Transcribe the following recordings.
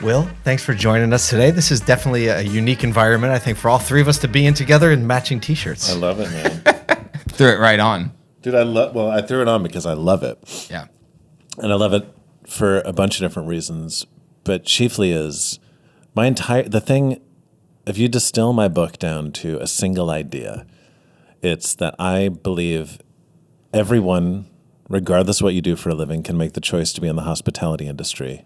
Will, thanks for joining us today. This is definitely a unique environment, I think, for all three of us to be in together in matching T-shirts. I love it, man. Threw it right on. Dude, I threw it on because I love it. Yeah. And I love it for a bunch of different reasons, but chiefly is if you distill my book down to a single idea, it's that I believe everyone, regardless of what you do for a living, can make the choice to be in the hospitality industry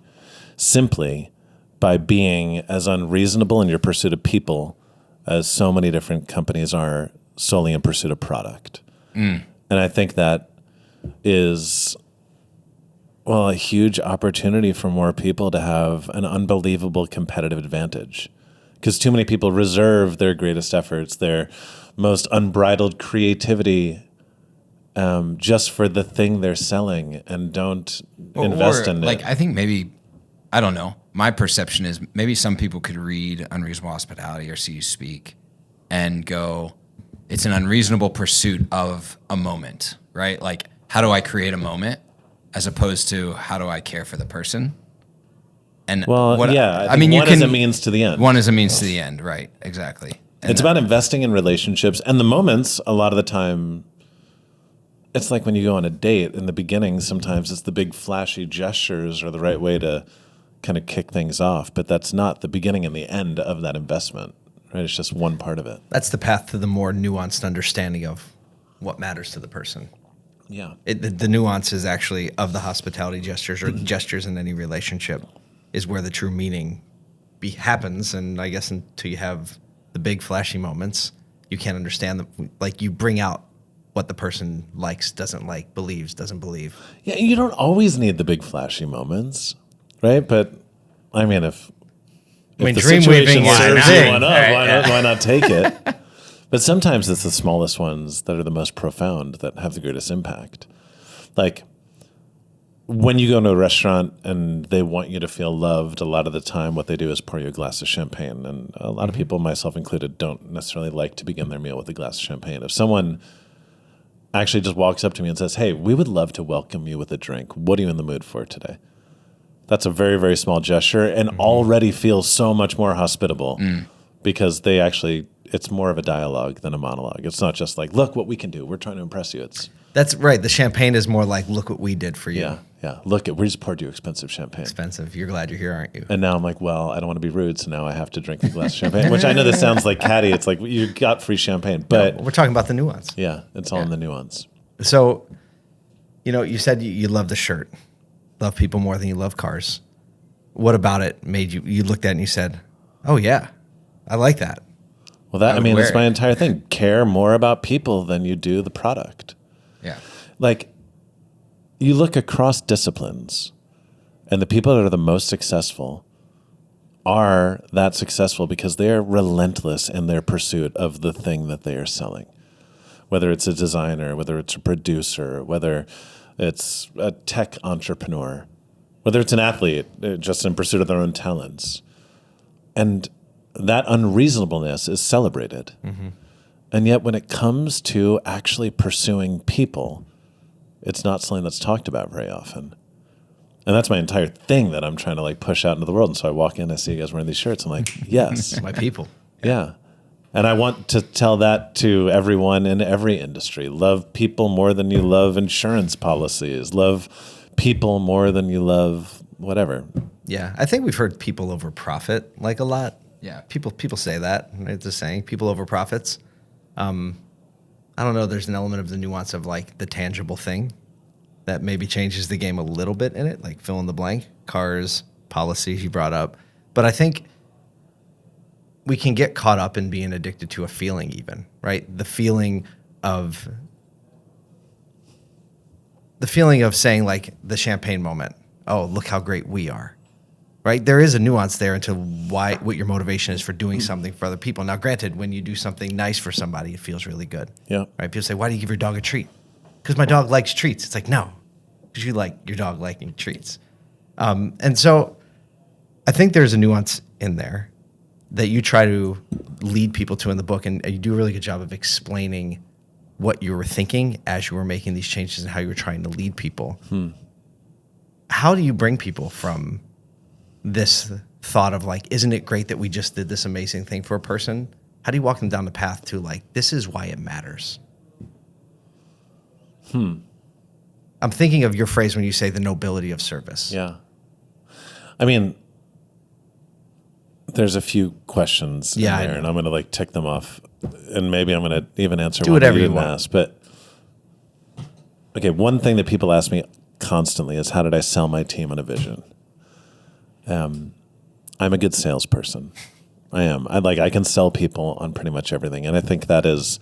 simply by being as unreasonable in your pursuit of people as so many different companies are solely in pursuit of product. And I think that is, well, a huge opportunity for more people to have an unbelievable competitive advantage. Because too many people reserve their greatest efforts, their most unbridled creativity, just for the thing they're selling and don't invest in it. I think maybe, I don't know, my perception is maybe some people could read Unreasonable Hospitality or see you speak and go, it's an unreasonable pursuit of a moment, right? Like, how do I create a moment as opposed to how do I care for the person? And one is a means to the end. One is a means to the end, right? Exactly. And it's about investing in relationships. And the moments, a lot of the time, it's like when you go on a date in the beginning, sometimes it's the big flashy gestures are the right way to kind of kick things off. But that's not the beginning and the end of that investment, right? It's just one part of it. That's the path to the more nuanced understanding of what matters to the person. Yeah. The nuances actually of the hospitality gestures or gestures in any relationship is where the true meaning happens. And I guess until you have the big flashy moments, you can't understand them. Like, you bring out what the person likes, doesn't like, believes, doesn't believe. Yeah, you don't always need the big flashy moments, right? But I mean, if the dream situation weaving is serves big. you one up, why not take it? But sometimes it's the smallest ones that are the most profound that have the greatest impact. Like, when you go to a restaurant and they want you to feel loved, a lot of the time what they do is pour you a glass of champagne. And a lot of people, myself included, don't necessarily like to begin their meal with a glass of champagne. If someone actually just walks up to me and says, hey, we would love to welcome you with a drink. What are you in the mood for today? That's a very, very small gesture and already feels so much more hospitable because it's more of a dialogue than a monologue. It's not just like, look what we can do. We're trying to impress you. That's right. The champagne is more like, look what we did for you. Yeah. Look, we just poured you expensive champagne. Expensive. You're glad you're here, aren't you? And now I'm like, well, I don't want to be rude, so now I have to drink a glass of champagne, which I know this sounds like catty. It's like, you got free champagne. But no, we're talking about the nuance. Yeah, it's all in the nuance. So, you said you love the shirt. Love people more than you love cars. What about it made you looked at it and you said, oh, yeah, I like that? Well, that's my entire thing. Care more about people than you do the product. Yeah. Like, you look across disciplines, and the people that are the most successful are that successful because they are relentless in their pursuit of the thing that they are selling. Whether it's a designer, whether it's a producer, whether it's a tech entrepreneur, whether it's an athlete just in pursuit of their own talents. And that unreasonableness is celebrated. And yet when it comes to actually pursuing people, it's not something that's talked about very often. And that's my entire thing that I'm trying to push out into the world. And so I walk in, I see you guys wearing these shirts. I'm like, yes. My people. Yeah. And I want to tell that to everyone in every industry. Love people more than you love insurance policies. Love people more than you love whatever. Yeah. I think we've heard people over profit a lot. Yeah. People say that. It's a saying, people over profits. I don't know. There's an element of the nuance of the tangible thing that maybe changes the game a little bit in it, like fill in the blank, cars, policies you brought up. But I think we can get caught up in being addicted to a feeling even, right? The feeling of saying the champagne moment. Oh, look how great we are. Right? There is a nuance there into what your motivation is for doing something for other people. Now, granted, when you do something nice for somebody, it feels really good. Yeah. Right? People say, why do you give your dog a treat? Because my dog likes treats. It's like, no, because you like your dog liking treats. And so I think there's a nuance in there that you try to lead people to in the book, and you do a really good job of explaining what you were thinking as you were making these changes and how you were trying to lead people. How do you bring people from this thought of like, isn't it great that we just did this amazing thing for a person? How do you walk them down the path to like, this is why it matters? I'm thinking of your phrase when you say the nobility of service. Yeah. I mean, there's a few questions in there, and I'm going to like tick them off, and maybe I'm going to even answer one that you didn't ask. But okay, one thing that people ask me constantly is, how did I sell my team on a vision? I'm a good salesperson. I am. I can sell people on pretty much everything, and I think that is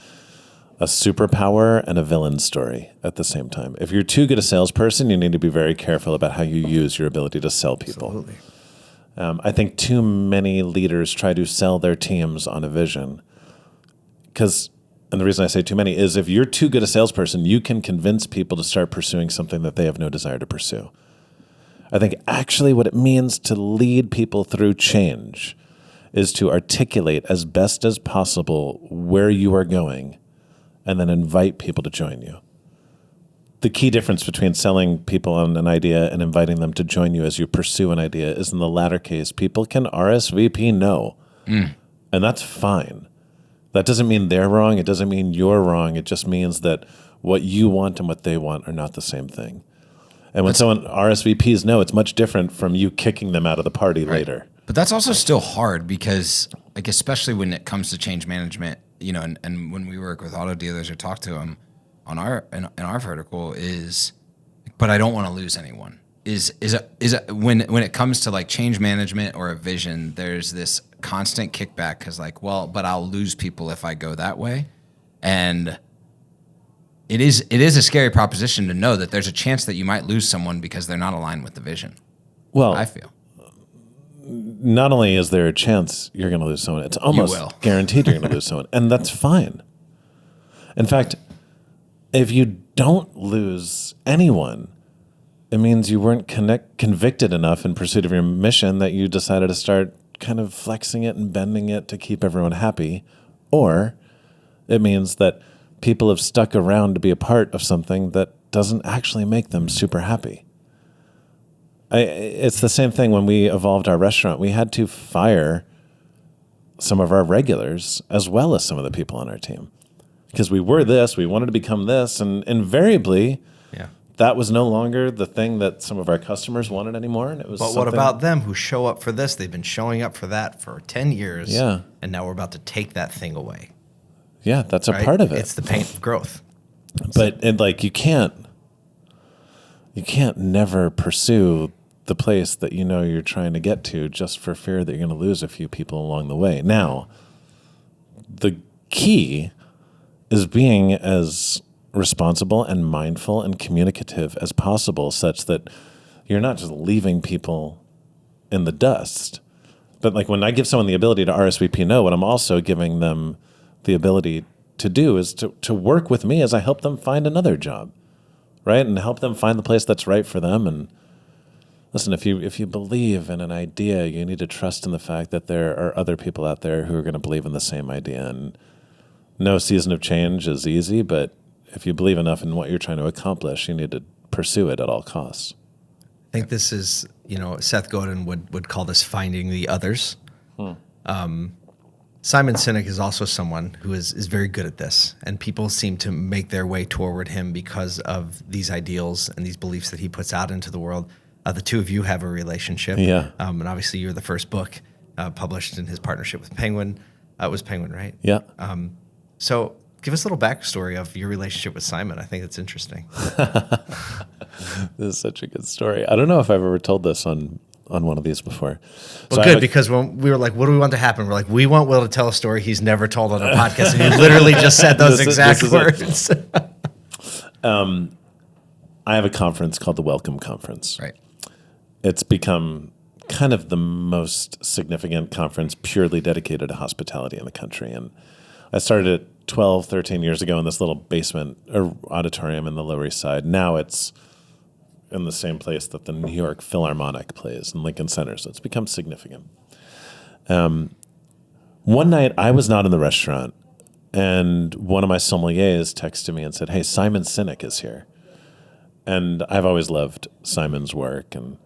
a superpower and a villain story at the same time. If you're too good a salesperson, you need to be very careful about how you use your ability to sell people. Absolutely. I think too many leaders try to sell their teams on a vision. And the reason I say too many is if you're too good a salesperson, you can convince people to start pursuing something that they have no desire to pursue. I think actually what it means to lead people through change is to articulate as best as possible where you are going and then invite people to join you. The key difference between selling people on an idea and inviting them to join you as you pursue an idea is in the latter case, people can RSVP no. And that's fine. That doesn't mean they're wrong. It doesn't mean you're wrong. It just means that what you want and what they want are not the same thing. And when someone RSVPs no, it's much different from you kicking them out of the party later. But that's also still hard because, like, especially when it comes to change management, you know, and when we work with auto dealers or talk to them on in our vertical is, but I don't want to lose anyone. When it comes to like change management or a vision, there's this constant kickback because like, well, but I'll lose people if I go that way, and it is a scary proposition to know that there's a chance that you might lose someone because they're not aligned with the vision. Well, I feel. Not only is there a chance you're going to lose someone, it's almost guaranteed you're going to lose someone. And that's fine. In fact, if you don't lose anyone, it means you weren't convicted enough in pursuit of your mission that you decided to start kind of flexing it and bending it to keep everyone happy. Or it means that people have stuck around to be a part of something that doesn't actually make them super happy. It's the same thing when we evolved our restaurant. We had to fire some of our regulars as well as some of the people on our team because we were this, we wanted to become this, and invariably that was no longer the thing that some of our customers wanted anymore. And it was. But what about them who show up for this? They've been showing up for that for 10 years. Yeah. And now we're about to take that thing away. Yeah, that's a part of it. It's the pain of growth. But you can't never pursue the place that you know you're trying to get to just for fear that you're going to lose a few people along the way. Now, the key is being as responsible and mindful and communicative as possible such that you're not just leaving people in the dust. But like when I give someone the ability to RSVP no, what I'm also giving them the ability to do is to work with me as I help them find another job, right? And help them find the place that's right for them. And listen, if you believe in an idea, you need to trust in the fact that there are other people out there who are going to believe in the same idea. And no season of change is easy, but if you believe enough in what you're trying to accomplish, you need to pursue it at all costs. I think this is, Seth Godin would call this finding the others. Simon Sinek is also someone who is very good at this, and people seem to make their way toward him because of these ideals and these beliefs that he puts out into the world. The two of you have a relationship. Yeah. And obviously you're the first book published in his partnership with Penguin. It was Penguin, right? Yeah. So give us a little backstory of your relationship with Simon. I think it's interesting. This is such a good story. I don't know if I've ever told this on one of these before. Well, good, because when we were like, what do we want to happen? We're like, we want Will to tell a story he's never told on a podcast. And you literally just said those exact words. I have a conference called the Welcome Conference. Right. It's become kind of the most significant conference purely dedicated to hospitality in the country. And I started it 12, 13 years ago in this little basement or auditorium in the Lower East Side. Now it's in the same place that the New York Philharmonic plays in Lincoln Center. So it's become significant. One night I was not in the restaurant, and one of my sommeliers texted me and said, "Hey, Simon Sinek is here." And I've always loved Simon's work, and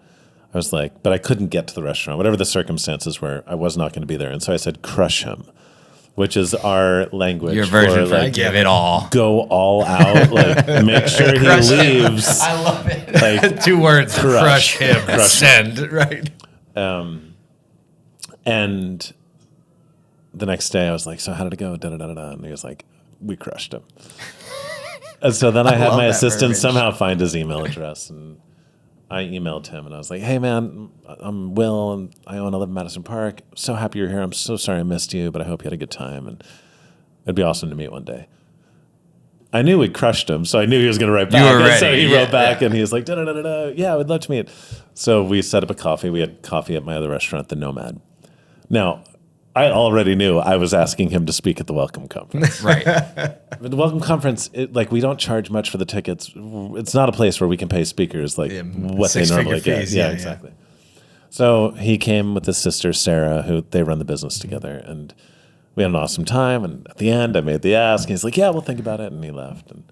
I was like, but I couldn't get to the restaurant. Whatever the circumstances were, I was not going to be there. And so I said, crush him, which is our language. Your version for like, give it all. Go all out. Like, make sure he leaves. I love it. Like, 2 words, crush him, send, right? And the next day I was like, so how did it go? Da-da-da-da-da. And he was like, we crushed him. And so then I had my assistant somehow find his email address, and I emailed him, and I was like, hey, man, I'm Will, and I live in Madison Park. So happy you're here. I'm so sorry I missed you, but I hope you had a good time, and it'd be awesome to meet one day. I knew we'd crushed him, so I knew he was going to write back. You were ready. So he wrote back, and he was like, da-da-da-da-da. Yeah, I would love to meet. So we set up a coffee. We had coffee at my other restaurant, the Nomad. Now, I already knew I was asking him to speak at the Welcome Conference. Right. But the Welcome Conference, we don't charge much for the tickets. It's not a place where we can pay speakers like what they normally get. Fees, yeah, exactly. So he came with his sister, Sarah, who they run the business together. And we had an awesome time. And at the end, I made the ask. And he's like, yeah, we'll think about it. And he left. And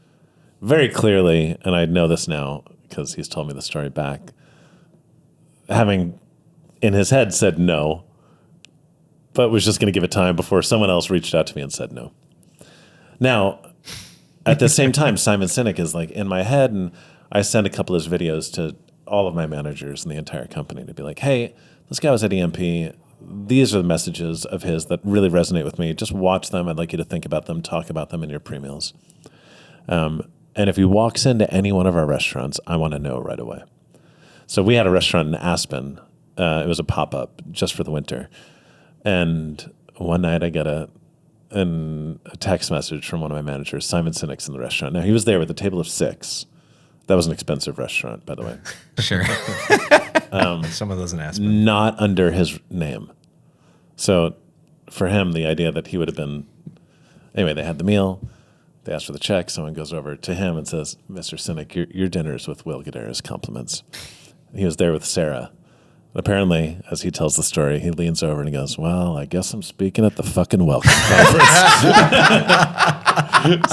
very clearly, and I know this now because he's told me the story back, having in his head said no, but was just going to give it time before someone else reached out to me and said no. Now, at the same time, Simon Sinek is like in my head, and I send a couple of his videos to all of my managers in the entire company to be like, hey, this guy was at EMP. These are the messages of his that really resonate with me. Just watch them. I'd like you to think about them, talk about them in your pre-meals. And if he walks into any one of our restaurants, I want to know right away. So we had a restaurant in Aspen. It was a pop-up just for the winter. And one night I got a text message from one of my managers, Simon Sinek's in the restaurant. Now, he was there with a table of 6. That was an expensive restaurant, by the way. Sure. Some of those in Aspen. Not under his name. So for him, the idea that he would have been... Anyway, they had the meal. They asked for the check. Someone goes over to him and says, Mr. Sinek, your dinner's with Will Guidara's compliments. He was there with Sarah. Apparently, as he tells the story, he leans over and he goes, well, I guess I'm speaking at the fucking Welcome Conference.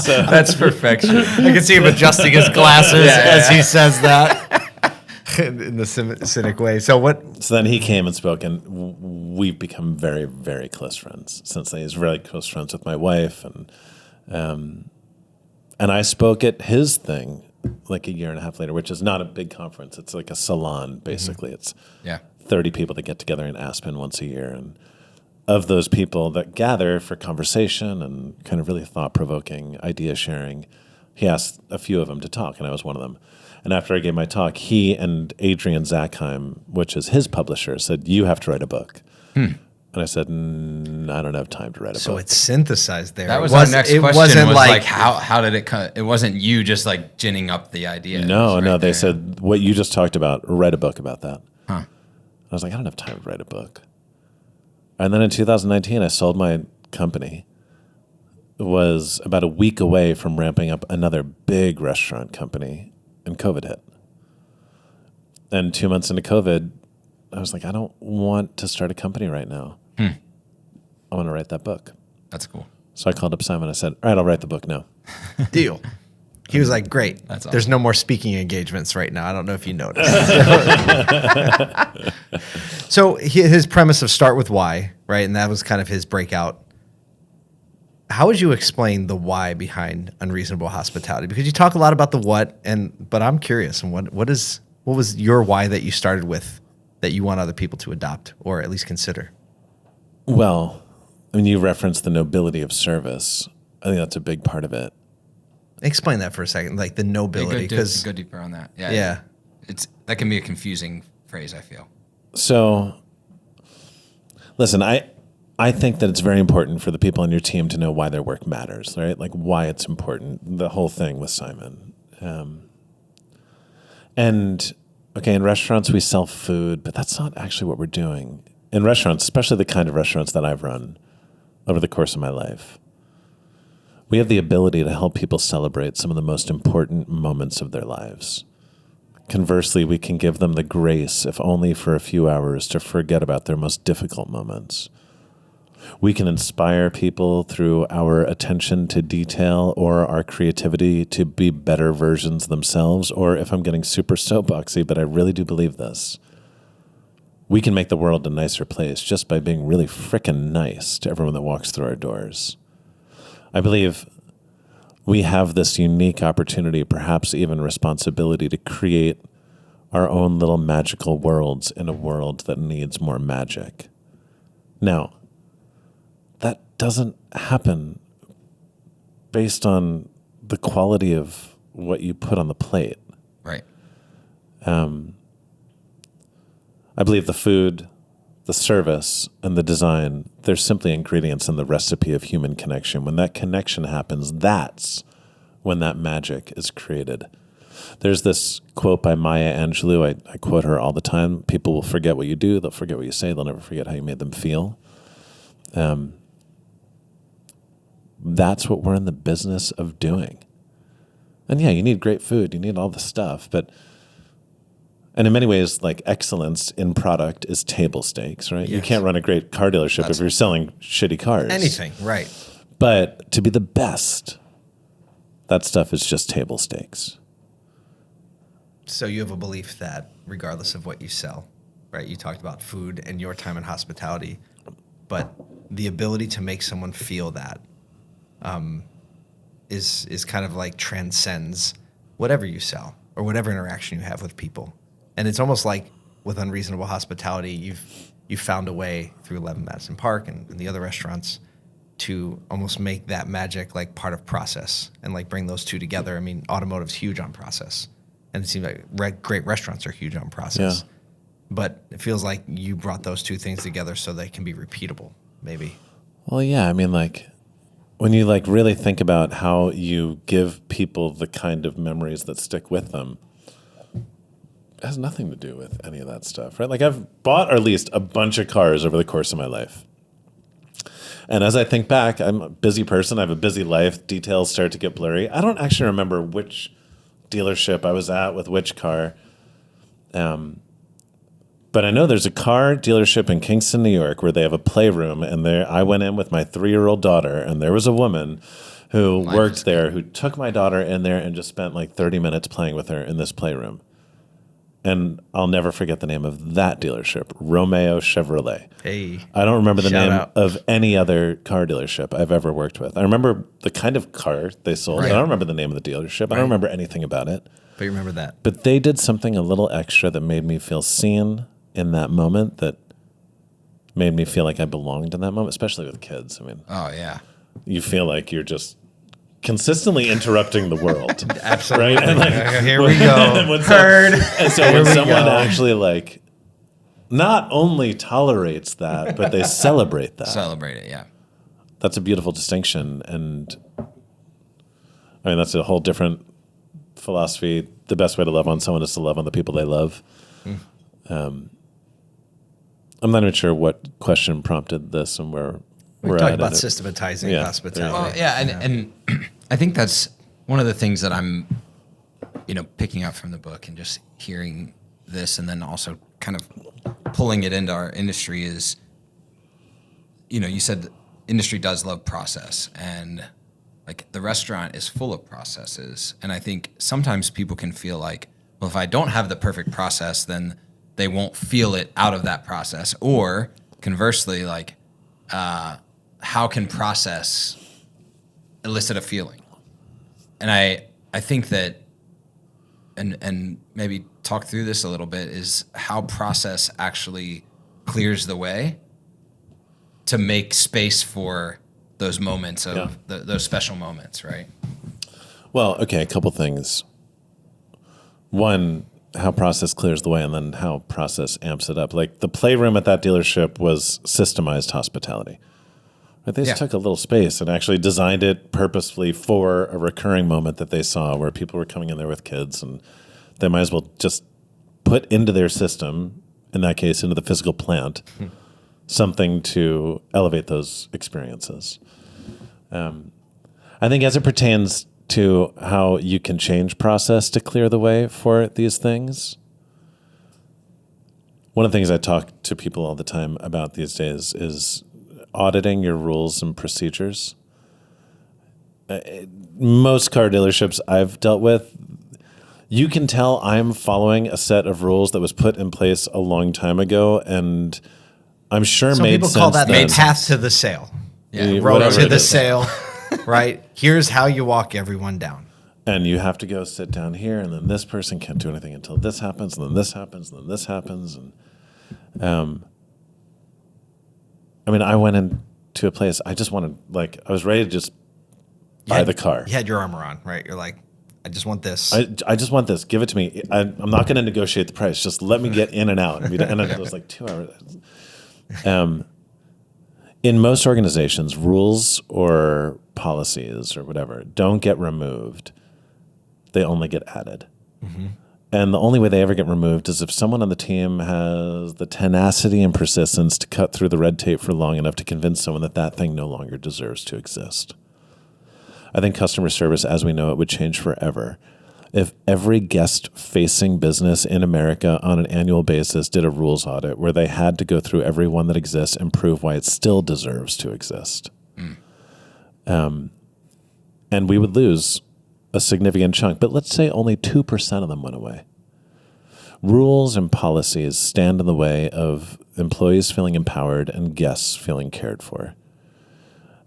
So, That's perfection. I can see him adjusting his glasses as he says that in the cynic way. So what? So then he came and spoke, and we've become very, very close friends since then. He's really close friends with my wife, and I spoke at his thing like a year and a half later, which is not a big conference. It's like a salon, basically. It's 30 people that get together in Aspen once a year. And of those people that gather for conversation and kind of really thought-provoking idea sharing, he asked a few of them to talk, and I was one of them. And after I gave my talk, he and Adrian Zackheim, which is his publisher, said, you have to write a book. And I said, I don't have time to write a book. So it's synthesized there. That was our next question. Wasn't was like how did it come? It wasn't you just like ginning up the idea. No. They said, what you just talked about, write a book about that. Huh. I was like, I don't have time to write a book. And then in 2019, I sold my company. It was about a week away from ramping up another big restaurant company, and COVID hit. And 2 months into COVID, I was like, I don't want to start a company right now. I want to write that book. That's cool. So I called up Simon. I said, all right, I'll write the book now. deal. He was like, great. That's awesome. There's no more speaking engagements right now. I don't know if you noticed. So his premise of start with why, right? And that was kind of his breakout. How would you explain the why behind Unreasonable Hospitality? Because you talk a lot about the what, but I'm curious. And what was your why that you started with that you want other people to adopt or at least consider? Well, I mean, you referenced the nobility of service. I think that's a big part of it. Explain that for a second, like the nobility. Because go deeper on that. Yeah. That can be a confusing phrase, I feel. So, listen, I think that it's very important for the people on your team to know why their work matters, right? Like why it's important, the whole thing with Simon. And, okay, in restaurants we sell food, but that's not actually what we're doing. In restaurants, especially the kind of restaurants that I've run over the course of my life, we have the ability to help people celebrate some of the most important moments of their lives. Conversely, we can give them the grace, if only for a few hours, to forget about their most difficult moments. We can inspire people through our attention to detail or our creativity to be better versions themselves, or if I'm getting super soapboxy, but I really do believe this, we can make the world a nicer place just by being really frickin' nice to everyone that walks through our doors. I believe we have this unique opportunity, perhaps even responsibility, to create our own little magical worlds in a world that needs more magic. Now, that doesn't happen based on the quality of what you put on the plate. Right. I believe the food, the service, and the design, they're simply ingredients in the recipe of human connection. When that connection happens, that's when that magic is created. There's this quote by Maya Angelou. I quote her all the time. People will forget what you do. They'll forget what you say. They'll never forget how you made them feel. That's what we're in the business of doing. And yeah, you need great food. You need all the stuff. And in many ways, like, excellence in product is table stakes, right? Yes. You can't run a great car dealership if you're selling shitty cars. Anything, right. But to be the best, that stuff is just table stakes. So you have a belief that regardless of what you sell, right? You talked about food and your time in hospitality, but the ability to make someone feel that is kind of like transcends whatever you sell or whatever interaction you have with people. And it's almost like with Unreasonable Hospitality, you've found a way through 11 Madison Park and the other restaurants to almost make that magic like part of process and like bring those two together. I mean, Automotive's huge on process, and it seems like great restaurants are huge on process. Yeah. But it feels like you brought those two things together so they can be repeatable, maybe. Well, yeah. I mean, like, when you like really think about how you give people the kind of memories that stick with them, it has nothing to do with any of that stuff, right? Like, I've bought or leased a bunch of cars over the course of my life. And as I think back, I'm a busy person. I have a busy life. Details start to get blurry. I don't actually remember which dealership I was at with which car. But I know there's a car dealership in Kingston, New York, where they have a playroom. And there, I went in with my 3-year-old daughter, and there was a woman who worked there who took my daughter in there and just spent like 30 minutes playing with her in this playroom. And I'll never forget the name of that dealership, Romeo Chevrolet. Hey, I don't remember the name out. of any other car dealership I've ever worked with. I remember the kind of car they sold. Right. I don't remember the name of the dealership. Right. I don't remember anything about it. But you remember that. But they did something a little extra that made me feel seen in that moment, that made me feel like I belonged in that moment, especially with kids. I mean, oh, yeah. You feel like you're just consistently interrupting the world. Absolutely. Right? And like, here we go. Heard. And so when someone actually like not only tolerates that, but they celebrate that. Celebrate it, yeah. That's a beautiful distinction. And I mean, that's a whole different philosophy. The best way to love on someone is to love on the people they love. I'm not even sure what question prompted this and where we're talking about systematizing hospitality. Well, yeah, and I think that's one of the things that I'm, picking up from the book and just hearing this, and then also kind of pulling it into our industry is, you said the industry does love process, and like the restaurant is full of processes, and I think sometimes people can feel like, well, if I don't have the perfect process, then they won't feel it out of that process, or conversely, like, how can process elicit a feeling? And I think that, and maybe talk through this a little bit, is how process actually clears the way to make space for those moments of those special moments, right? Well, okay, a couple things. One, how process clears the way, and then how process amps it up. Like the playroom at that dealership was systemized hospitality. Right? They just took a little space and actually designed it purposefully for a recurring moment that they saw where people were coming in there with kids, and they might as well just put into their system, in that case, into the physical plant, something to elevate those experiences. I think as it pertains to how you can change process to clear the way for these things, one of the things I talk to people all the time about these days is auditing your rules and procedures. Most car dealerships I've dealt with, You can tell I'm following a set of rules that was put in place a long time ago, and I'm sure Some made people sense call that then. the path to the sale. Yeah, Road whatever to it the is. sale, right? Here's how you walk everyone down. And you have to go sit down here, and then this person can't do anything until this happens, and then this happens, and then this happens. And I mean, I went into a place, I just wanted, like, I was ready to just buy the car. You had your armor on, right? You're like, I just want this. I just want this. Give it to me. I'm not going to negotiate the price. Just let me get in and out. And it was like 2 hours. In most organizations, rules or policies or whatever don't get removed. They only get added. Mm-hmm. And the only way they ever get removed is if someone on the team has the tenacity and persistence to cut through the red tape for long enough to convince someone that that thing no longer deserves to exist. I think customer service as we know it would change forever if every guest-facing business in America on an annual basis did a rules audit where they had to go through every one that exists and prove why it still deserves to exist. And we would lose a significant chunk, but let's say only 2% of them went away. Rules and policies stand in the way of employees feeling empowered and guests feeling cared for.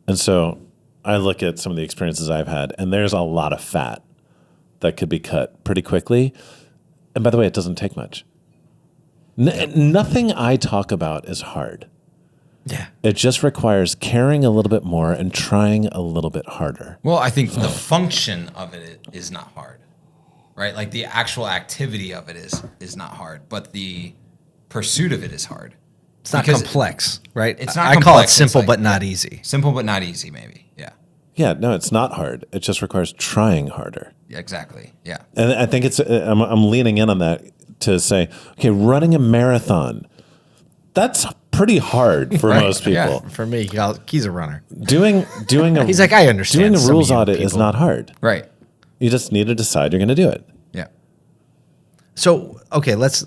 And so I look at some of the experiences I've had, and there's a lot of fat that could be cut pretty quickly. And by the way, it doesn't take much. Nothing I talk about is hard. Yeah. It just requires caring a little bit more and trying a little bit harder. Well, I think the function of it is not hard, right? Like the actual activity of it is not hard, but the pursuit of it is hard. It's not complex, right? It's not I complex. call it It's simple like- but not easy. Simple but not easy, maybe. Yeah. Yeah, no, it's not hard. It just requires trying harder. Yeah, exactly. Yeah. And I think I'm leaning in on that to say, okay, running a marathon, that's pretty hard for Right, most people. yeah. For me, he's a runner. Doing a He's like, I understand doing a some rules of you audit is people. not hard. Right. You just need to decide you're going to do it. Yeah. So, okay, let's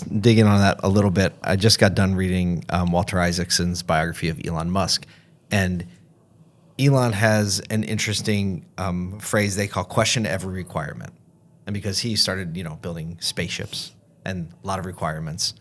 dig in on that a little bit. I just got done reading Walter Isaacson's biography of Elon Musk, and Elon has an interesting phrase they call "question every requirement," and because he started, building spaceships and a lot of requirements,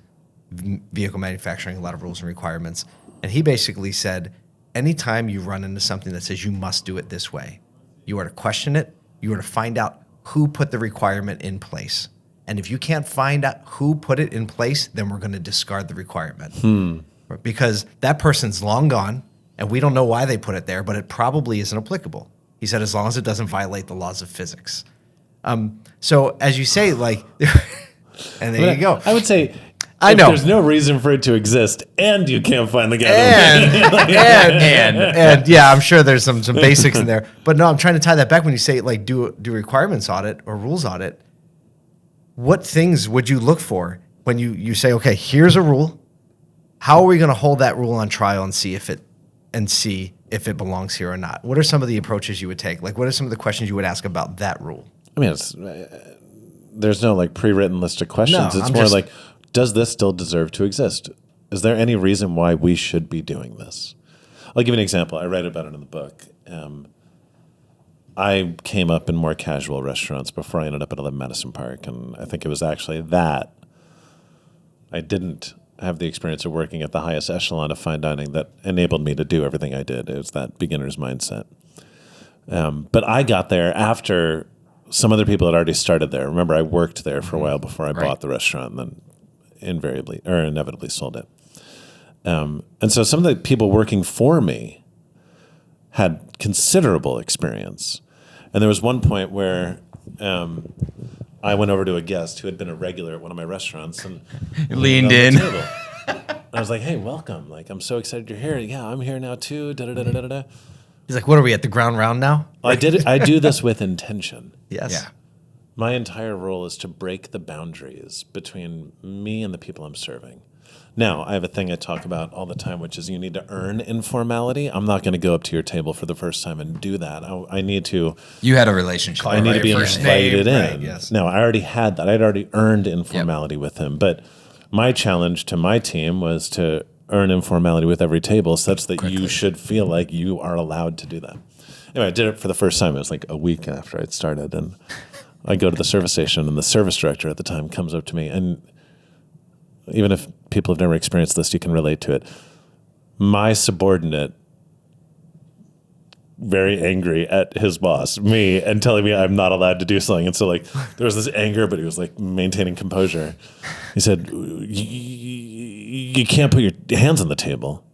vehicle manufacturing, a lot of rules and requirements, and he basically said, anytime you run into something that says you must do it this way, you are to question it. You are to find out who put the requirement in place. And if you can't find out who put it in place, then we're going to discard the requirement. Because that person's long gone, and we don't know why they put it there, but it probably isn't applicable. He said, as long as it doesn't violate the laws of physics. So as you say, like, and there you go. I would say, I if know. there's no reason for it to exist, and you can't find the guy. And yeah, I'm sure there's some basics in there. But no, I'm trying to tie that back when you say, like, do requirements audit or rules audit. What things would you look for when you say, okay, here's a rule. How are we going to hold that rule on trial and see if it belongs here or not? What are some of the approaches you would take? Like, what are some of the questions you would ask about that rule? I mean, there's no like pre-written list of questions. No, It's I'm more just- like, does this still deserve to exist? Is there any reason why we should be doing this? I'll give you an example. I write about it in the book. I came up in more casual restaurants before I ended up at 11 Madison Park, and I think it was actually that I didn't have the experience of working at the highest echelon of fine dining that enabled me to do everything I did. It was that beginner's mindset. But I got there after some other people had already started there. Remember, I worked there for a while before I bought the restaurant and then inevitably sold it. And so some of the people working for me had considerable experience. And there was one point where I went over to a guest who had been a regular at one of my restaurants and Leaned on the in. table. And I was like, hey, welcome. Like, I'm so excited you're here. Yeah, I'm here now too. Da-da-da-da-da-da. He's like, what are we at the ground round now? I do this with intention. Yes. Yeah. My entire role is to break the boundaries between me and the people I'm serving. Now, I have a thing I talk about all the time, which is you need to earn informality. I'm not going to go up to your table for the first time and do that. I need to. You had a relationship. I need to be first invited name, in. right, yes. No, I already had that. I'd already earned informality with him. But my challenge to my team was to earn informality with every table such that you should feel like you are allowed to do that. Anyway, I did it for the first time. It was like a week after I'd started. And I go to the service station, and the service director at the time comes up to me, and even if people have never experienced this, you can relate to it. My subordinate, very angry at his boss, me, and telling me I'm not allowed to do something. And so like there was this anger, but he was like maintaining composure. He said, you can't put your hands on the table.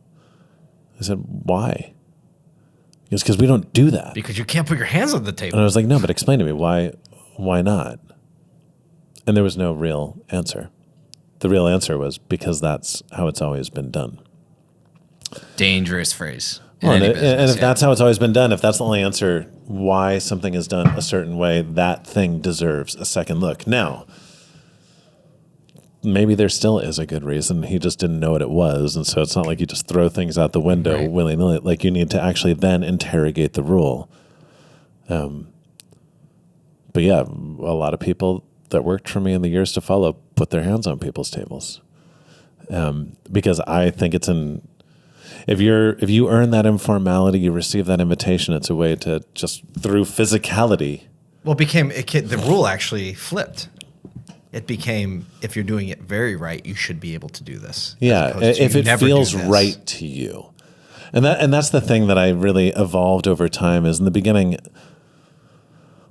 I said, why? He goes, because we don't do that. Because you can't put your hands on the table. And I was like, no, but explain to me why not? And there was no real answer. The real answer was because that's how it's always been done. Dangerous phrase. Well, and if that's how it's always been done, if that's the only answer why something is done a certain way, that thing deserves a second look. Now, maybe there still is a good reason. He just didn't know what it was. And so it's not like you just throw things out the window willy-nilly. Like you need to actually then interrogate the rule. But yeah, a lot of people that worked for me in the years to follow put their hands on people's tables. Because I think it's if you earn that informality, you receive that invitation, it's a way to just through physicality. Well, the rule actually flipped. It became, if you're doing it very right, you should be able to do this. Yeah, if it feels right to you. And that's the thing that I really evolved over time is in the beginning,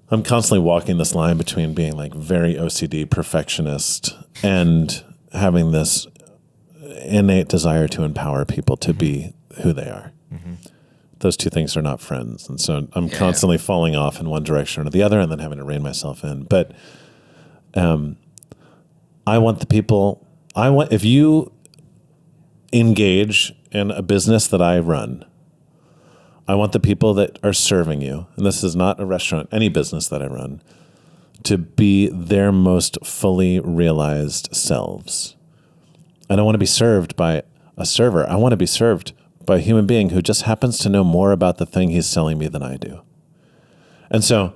I'm constantly walking this line between being like very OCD perfectionist and having this innate desire to empower people to be who they are. Mm-hmm. Those two things are not friends. And so I'm constantly falling off in one direction or the other and then having to rein myself in. But if you engage in a business that I run, I want the people that are serving you, and this is not a restaurant, any business that I run, to be their most fully realized selves. I don't want to be served by a server. I want to be served by a human being who just happens to know more about the thing he's selling me than I do. And so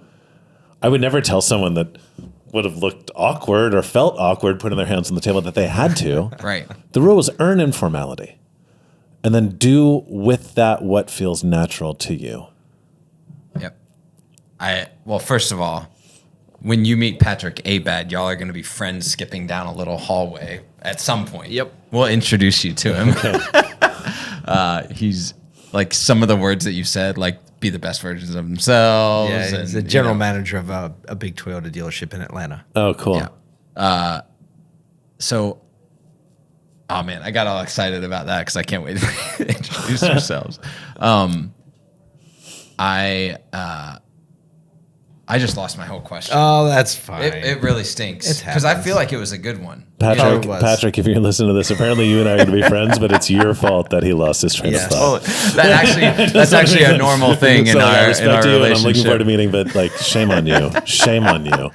I would never tell someone that would have looked awkward or felt awkward putting their hands on the table that they had to. Right. The rule was earn informality and then do with that what feels natural to you. Yep. Well, first of all, when you meet Patrick Abad, y'all are going to be friends skipping down a little hallway at some point. Yep. We'll introduce you to him. Okay. He's like some of the words that you said, like be the best versions of themselves. Yeah, he's the general manager of a big Toyota dealership in Atlanta. Oh, cool. Yeah. So, oh man, I got all excited about that because I can't wait to introduce yourselves. I just lost my whole question. Oh, that's fine. It really stinks because I feel like it was a good one. Patrick, if you're listening to this, apparently you and I are going to be friends, but it's your fault that he lost his train of thought. That's actually a normal thing in our relationship. And I'm looking forward to meeting, but like, shame on you. Shame on you.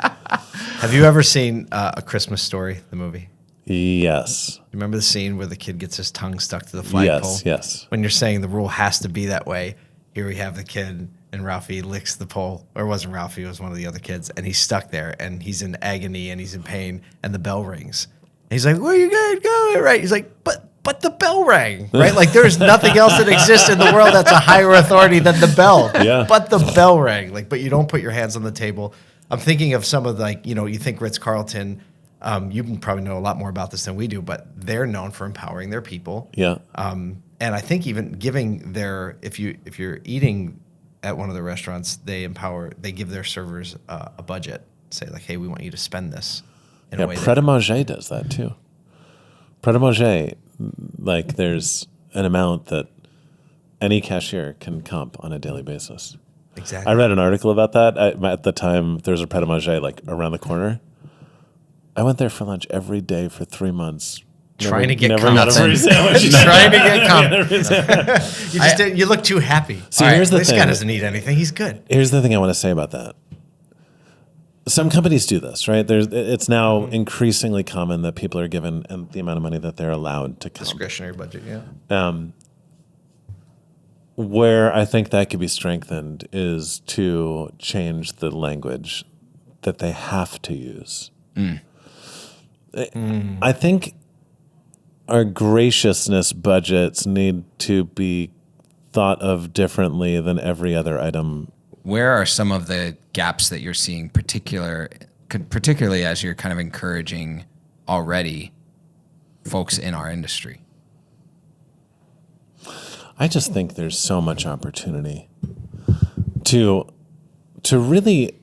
Have you ever seen A Christmas Story, the movie? Yes. You remember the scene where the kid gets his tongue stuck to the flagpole? Yes. When you're saying the rule has to be that way, here we have the kid and Ralphie licks the pole, or it wasn't Ralphie, it was one of the other kids, and he's stuck there, and he's in agony, and he's in pain, and the bell rings. And he's like, where are you guys going? Right? He's like, but the bell rang, right? Like there's nothing else that exists in the world that's a higher authority than the bell. Yeah. But the bell rang. Like, but you don't put your hands on the table. I'm thinking of some of you think Ritz-Carlton, you probably know a lot more about this than we do, but they're known for empowering their people. Yeah. And I think even giving if you're eating at one of the restaurants, they give their servers a budget. Say like, hey, we want you to spend this in a way. Pret a Manger does that too. Pret a Manger, like there's an amount that any cashier can comp on a daily basis. Exactly. I read an article about that. At the time, there was a Pret a Manger like around the corner. I went there for lunch every day for 3 months. Trying to get Trying to get comp. You look too happy. See, here's the thing. This guy doesn't need anything. He's good. Here's the thing I want to say about that. Some companies do this, right? It's now increasingly common that people are given the amount of money that they're allowed to comp. Discretionary budget, yeah. Where I think that could be strengthened is to change the language that they have to use. I think our graciousness budgets need to be thought of differently than every other item where are some of the gaps that you're seeing, particularly as you're kind of encouraging already folks in our industry? I just think there's so much opportunity to really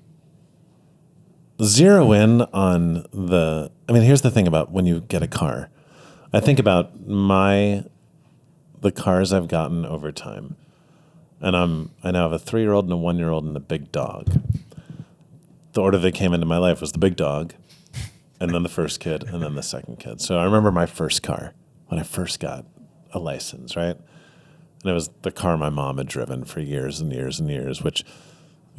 zero in on here's the thing about when you get a car. I think about the cars I've gotten over time. And I now have a 3-year-old and a 1-year-old and a big dog. The order that came into my life was the big dog, and then the first kid, and then the second kid. So I remember my first car when I first got a license, right? And it was the car my mom had driven for years and years and years, which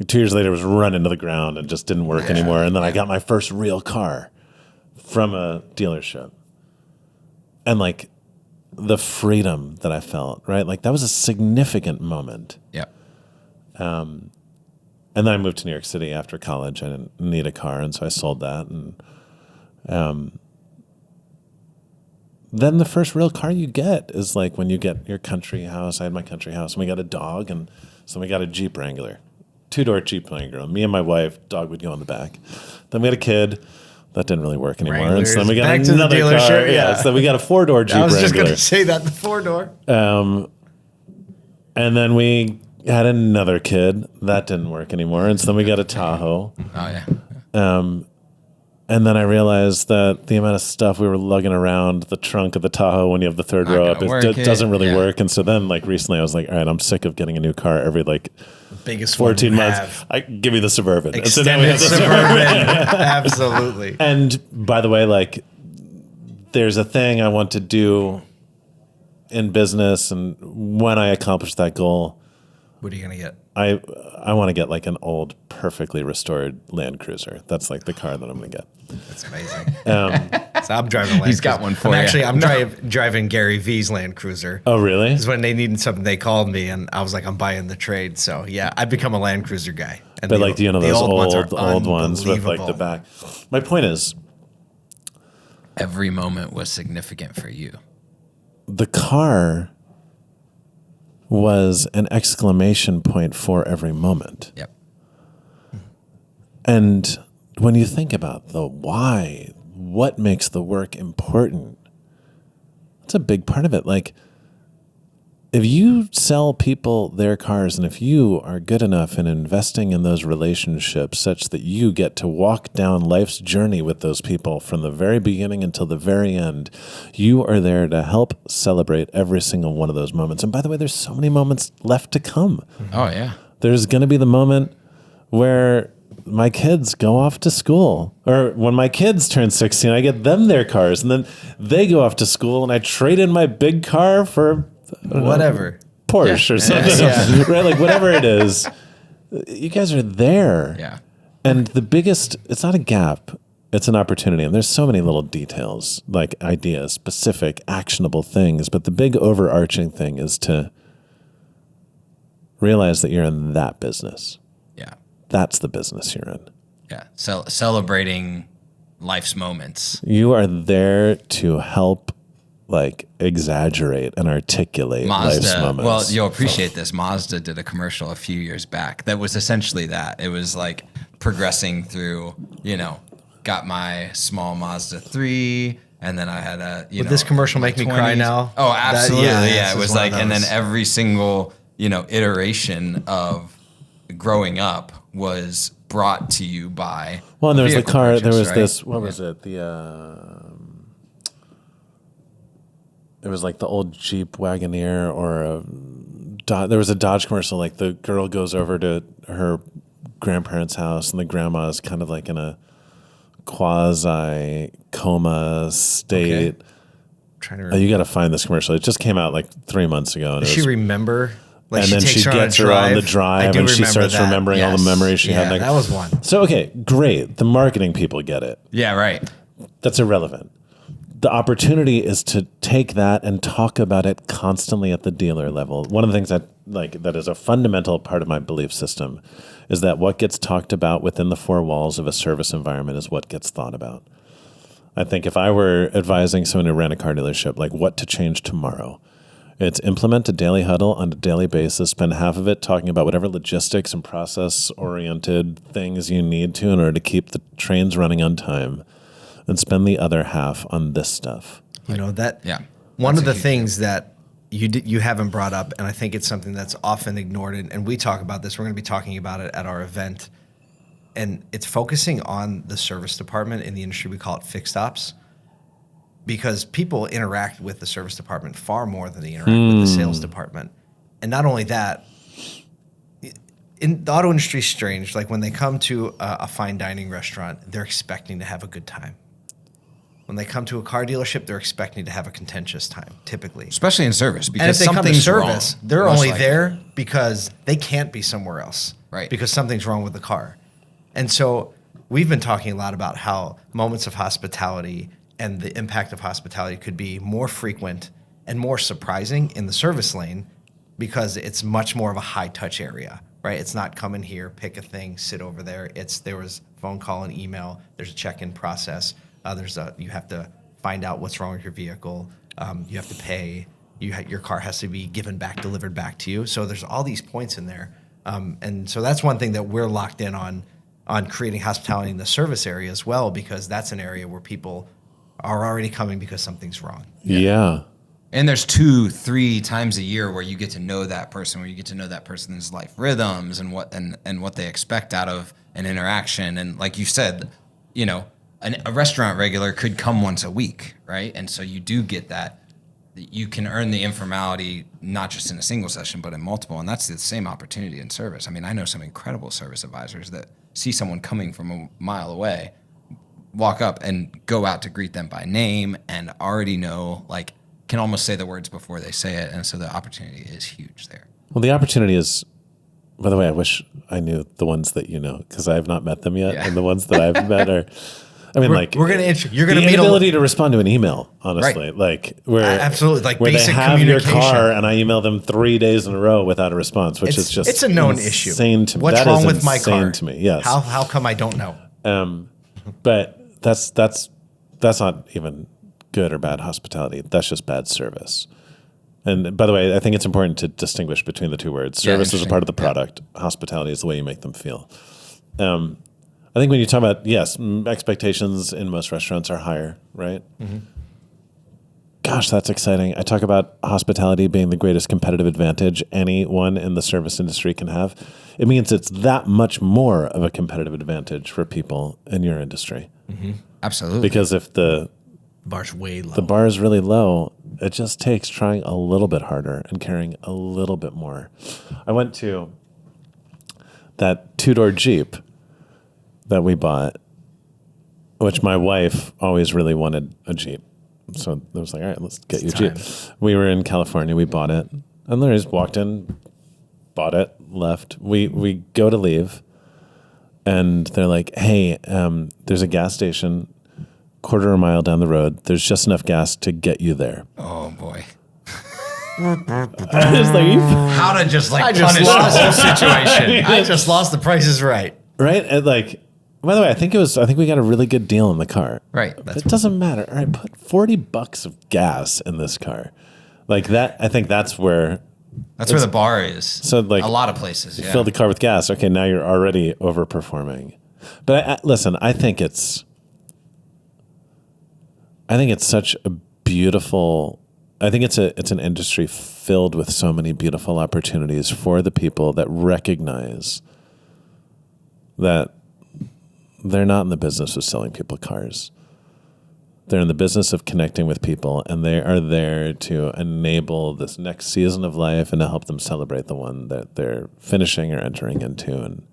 2 years later was run into the ground and just didn't work anymore. And then I got my first real car from a dealership. And like the freedom that I felt, right? Like that was a significant moment. Yeah. And then I moved to New York City after college. I didn't need a car, and so I sold that. And then the first real car you get is like when you get your country house. I had my country house, and we got a dog, and so we got a Jeep Wrangler, 2-door Jeep Wrangler. Me and my wife, dog would go in the back. Then we had a kid. That didn't really work anymore. Wranglers, and so then we got back to another the car. dealership, Yeah. So then we got a 4-door Jeep Wrangler. I was just going to say that, the 4-door. And then we had another kid. That didn't work anymore. And so then we got a Tahoe. Oh, yeah. And then I realized that the amount of stuff we were lugging around the trunk of the Tahoe when you have the third row up, it doesn't really work. And so then like recently I was like, all right, I'm sick of getting a new car every like biggest 14 months. Give me the Suburban. Extended so then we have the Suburban. Absolutely. And by the way, like there's a thing I want to do in business. And when I accomplish that goal, what are you going to get? I want to get like an old, perfectly restored Land Cruiser. That's like the car that I'm going to get. That's amazing. So I'm driving a Land He's Cruiser. got one for you. I'm driving Gary V's Land Cruiser. Oh, really? Because when they needed something, they called me, and I was like, I'm buying the trade. So yeah, I've become a Land Cruiser guy. And But like, those old ones with like the unbelievable. back. My point is, Every moment was significant for you. the car was an exclamation point for every moment. Yep. And when you think about the why, what makes the work important, that's a big part of it. Like, if you sell people their cars, and if you are good enough in investing in those relationships such that you get to walk down life's journey with those people from the very beginning until the very end, you are there to help celebrate every single one of those moments. And by the way, there's so many moments left to come. Oh, yeah. There's going to be the moment where my kids go off to school, or when my kids turn 16, I get them their cars, and then they go off to school, and I trade in my big car for Whatever. Porsche or something, right? Like whatever it is, you guys are there. Yeah. And the biggest, it's not a gap, it's an opportunity. And there's so many little details, like ideas, specific, actionable things. But the big overarching thing is to realize that you're in that business. Yeah. That's the business you're in. Yeah. Celebrating life's moments. You are there to help like exaggerate and articulate life's moments. Well, you'll appreciate this. Mazda did a commercial a few years back that was essentially that. It was like progressing through, got my small Mazda 3, and then I had a, Would this commercial make me cry now? Oh, absolutely. Yeah, It was like, and then every single, iteration of growing up was brought to you by. Well, and there was the car, there was right? this, what was it? It was like the old Jeep Wagoneer or there was a Dodge commercial. Like the girl goes over to her grandparents' house, and the grandma is kind of like in a quasi coma state. Okay. Trying to remember. You got to find this commercial. It just came out like 3 months ago. And Does she remember? Like and then she gets her on the drive, and she starts remembering all the memories she had. That was one. So, okay, great. The marketing people get it. Yeah, right. That's irrelevant. The opportunity is to take that and talk about it constantly at the dealer level. One of the things that is a fundamental part of my belief system is that what gets talked about within the four walls of a service environment is what gets thought about. I think if I were advising someone who ran a car dealership, like what to change tomorrow, It's implement a daily huddle on a daily basis. Spend half of it talking about whatever logistics and process-oriented things you need to in order to keep the trains running on time, and spend the other half on this stuff. You know that. Yeah. One That's of a the huge things that you haven't brought up, and I think it's something that's often ignored, and we talk about this. We're going to be talking about it at our event, and it's focusing on the service department. In the industry, we call it fixed ops, because people interact with the service department far more than they interact with the sales department. And not only that, in the auto industry is strange. Like when they come to a fine dining restaurant, they're expecting to have a good time. When they come to a car dealership, they're expecting to have a contentious time, typically. Especially in service, And because if they come to something's service, wrong, they're most only likely. there because they can't be somewhere else. Right. Because something's wrong with the car. And so we've been talking a lot about how moments of hospitality and the impact of hospitality could be more frequent and more surprising in the service lane, because it's much more of a high touch area, right? It's not come in here, pick a thing, sit over there. There was phone call and email. There's a check-in process. You have to find out what's wrong with your vehicle. You have to pay. Your car has to be delivered back to you. So there's all these points in there. And so that's one thing that we're locked in on creating hospitality in the service area as well, because that's an area where people are already coming because something's wrong. Yeah. And there's 2-3 times a year where you get to know that person, where you get to know that person's life rhythms and what they expect out of an interaction. And like you said, you know, a restaurant regular could come once a week, right? And so you do get that. You can earn the informality not just in a single session, but in multiple. And that's the same opportunity in service. I mean, I know some incredible service advisors that see someone coming from a mile away, walk up and go out to greet them by name and already know, like, can almost say the words before they say it. And so the opportunity is huge there. Well, the opportunity is, by the way, I wish I knew the ones that you know, because I have not met them yet. Yeah. And the ones that I've met are, I mean, We're going to you're going to the meet inability to respond to an email, honestly. Right. Like where absolutely, like where basic they have your communication. car and I email them 3 days in a row without a response, which is just it's a known issue. Insane to me. What's That wrong is with my insane car? to me. Yes. How come I don't know? But that's not even good or bad hospitality. That's just bad service. And by the way, I think it's important to distinguish between the two words. Yeah, Service is a interesting. part of the product. Hospitality is the way you make them feel. I think when you talk about, yes, expectations in most restaurants are higher, right? Mm-hmm. Gosh, that's exciting. I talk about hospitality being the greatest competitive advantage anyone in the service industry can have. It means it's that much more of a competitive advantage for people in your industry. Mm-hmm. Absolutely. Because if the Bar's way low. bar is really low, it just takes trying a little bit harder and caring a little bit more. I went to that two-door Jeep that we bought, which my wife always really wanted a Jeep. So I was like, all right, let's get you a Jeep. We were in California. We bought it. And literally just walked in, bought it, left. We go to leave. And they're like, hey, there's a gas station quarter of a mile down the road. There's just enough gas to get you there. oh, boy. I was like, How to just like I just punish the lost whole situation. I just lost the Price is Right. right? And like, by the way, I think we got a really good deal in the car. Right. It doesn't matter. All right, put $40 of gas in this car. Like that, I think that's where That's where the bar is. So, like, a lot of places. you Yeah. fill the car with gas. Okay, now you're already overperforming. But listen, I think it's such a beautiful. I think it's an industry filled with so many beautiful opportunities for the people that recognize that they're not in the business of selling people cars. They're in the business of connecting with people, and they are there to enable this next season of life and to help them celebrate the one that they're finishing or entering into. And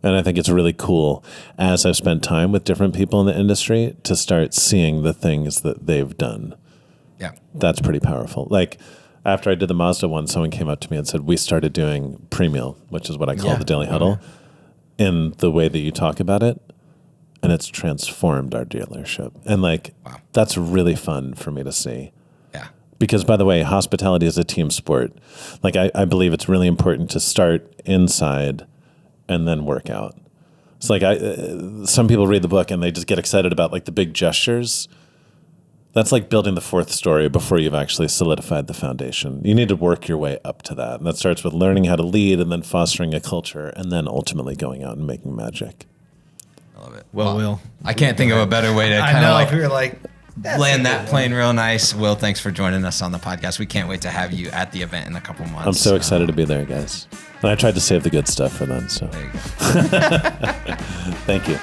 I think it's really cool, as I've spent time with different people in the industry, to start seeing the things that they've done. Yeah. That's pretty powerful. Like, after I did the Mazda one, someone came up to me and said, we started doing pre-meal, which is what I call Yeah. the daily huddle, in the way that you talk about it. And it's transformed our dealership. And like, Wow. that's really fun for me to see. Yeah. Because, by the way, hospitality is a team sport. Like, I believe it's really important to start inside and then work out. It's like some people read the book and they just get excited about like the big gestures. That's like building the fourth story before you've actually solidified the foundation. You need to work your way up to that. And that starts with learning how to lead and then fostering a culture and then ultimately going out and making magic. I love it. Well, Will. I can't think of a better way to I kind know. of like We were like, that's land a that good plane real nice. Will, thanks for joining us on the podcast. We can't wait to have you at the event in a couple months. I'm so excited to be there, guys. And I tried to save the good stuff for them. So There you go. thank you.